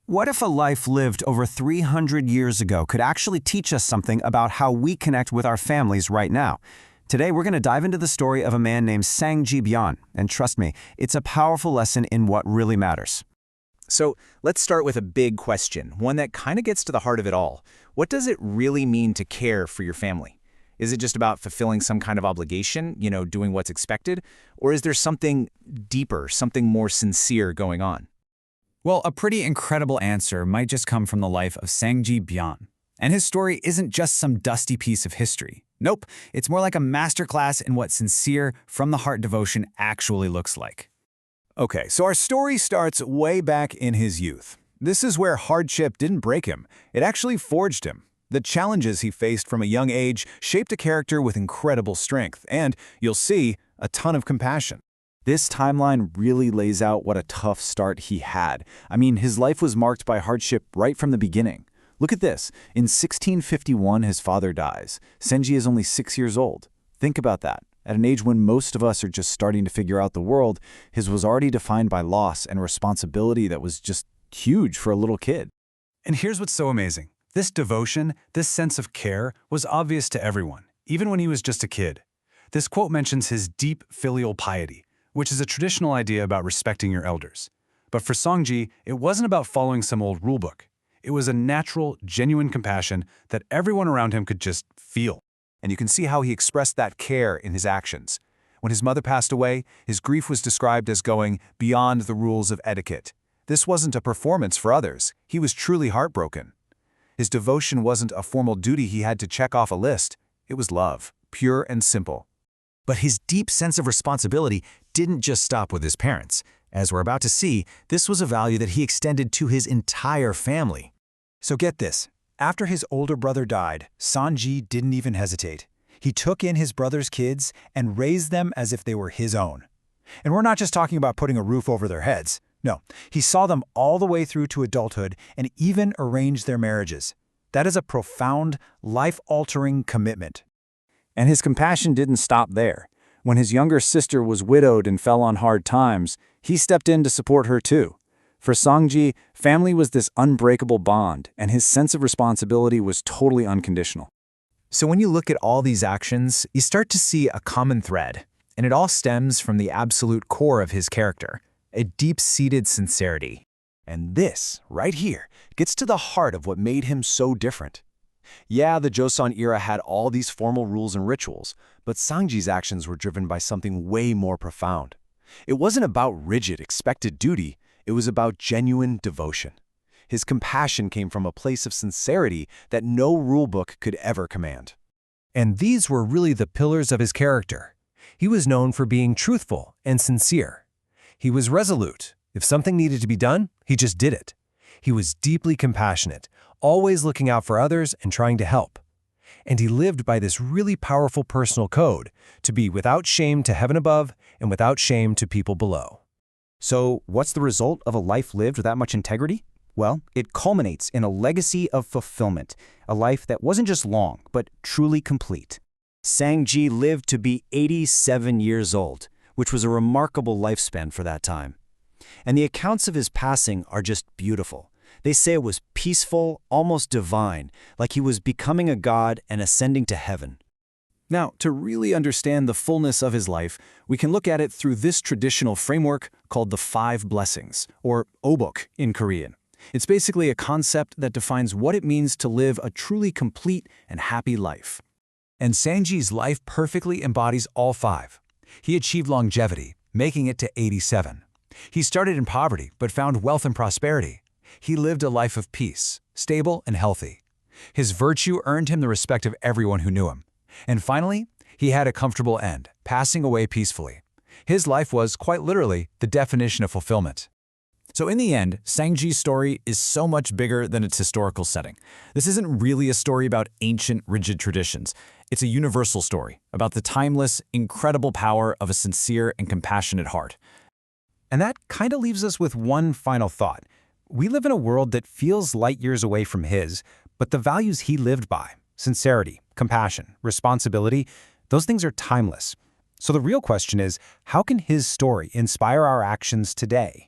What if a life lived over 300 years ago could actually teach us something about how we connect with our families right now? Today, we're going to dive into the story of a man named Sangji Byun, and trust me, it's a powerful lesson in what really matters. So let's start with a big question, one that kind of gets to the heart of it all. What does it really mean to care for your family? Is it just about fulfilling some kind of obligation, doing what's expected? Or is there something deeper, something more sincere going on? Well, a pretty incredible answer might just come from the life of Sangji Byun. And his story isn't just some dusty piece of history. Nope, it's more like a masterclass in what sincere, from-the-heart devotion actually looks like. Okay, so our story starts way back in his youth. This is where hardship didn't break him, it actually forged him. The challenges he faced from a young age shaped a character with incredible strength and, you'll see, a ton of compassion. This timeline really lays out what a tough start he had. I mean, his life was marked by hardship right from the beginning. Look at this. In 1651, his father dies. Sangji is only 6 years old. Think about that. At an age when most of us are just starting to figure out the world, his was already defined by loss and responsibility that was just huge for a little kid. And here's what's so amazing. This devotion, this sense of care, was obvious to everyone, even when he was just a kid. This quote mentions his deep filial piety, which is a traditional idea about respecting your elders. But for Sangji, it wasn't about following some old rulebook. It was a natural, genuine compassion that everyone around him could just feel. And you can see how he expressed that care in his actions. When his mother passed away, his grief was described as going beyond the rules of etiquette. This wasn't a performance for others. He was truly heartbroken. His devotion wasn't a formal duty he had to check off a list. It was love, pure and simple. But his deep sense of responsibility didn't just stop with his parents. As we're about to see, this was a value that he extended to his entire family. So get this. After his older brother died, Sangji didn't even hesitate. He took in his brother's kids and raised them as if they were his own. And we're not just talking about putting a roof over their heads. No, he saw them all the way through to adulthood and even arranged their marriages. That is a profound, life-altering commitment. And his compassion didn't stop there. When his younger sister was widowed and fell on hard times, he stepped in to support her too. For Sangji, family was this unbreakable bond, and his sense of responsibility was totally unconditional. So when you look at all these actions, you start to see a common thread, and it all stems from the absolute core of his character, a deep-seated sincerity. And this, right here, gets to the heart of what made him so different. Yeah, the Joseon era had all these formal rules and rituals, but Sangji's actions were driven by something way more profound. It wasn't about rigid, expected duty, it was about genuine devotion. His compassion came from a place of sincerity that no rulebook could ever command. And these were really the pillars of his character. He was known for being truthful and sincere. He was resolute. If something needed to be done, he just did it. He was deeply compassionate, always looking out for others and trying to help. And he lived by this really powerful personal code, to be without shame to heaven above and without shame to people below. So what's the result of a life lived with that much integrity? Well, it culminates in a legacy of fulfillment, a life that wasn't just long, but truly complete. Sangji lived to be 87 years old, which was a remarkable lifespan for that time. And the accounts of his passing are just beautiful. They say it was peaceful, almost divine, like he was becoming a god and ascending to heaven. Now, to really understand the fullness of his life, we can look at it through this traditional framework called the 5 blessings, or obok in Korean. It's basically a concept that defines what it means to live a truly complete and happy life. And Sangji's life perfectly embodies all 5. He achieved longevity, making it to 87. He started in poverty, but found wealth and prosperity. He lived a life of peace, stable and healthy. His virtue earned him the respect of everyone who knew him. And finally, he had a comfortable end, passing away peacefully. His life was, quite literally, the definition of fulfillment. So in the end, Sangji's story is so much bigger than its historical setting. This isn't really a story about ancient, rigid traditions. It's a universal story about the timeless, incredible power of a sincere and compassionate heart. And that kind of leaves us with one final thought. We live in a world that feels light years away from his, but the values he lived by, sincerity, compassion, responsibility, those things are timeless. So the real question is, how can his story inspire our actions today?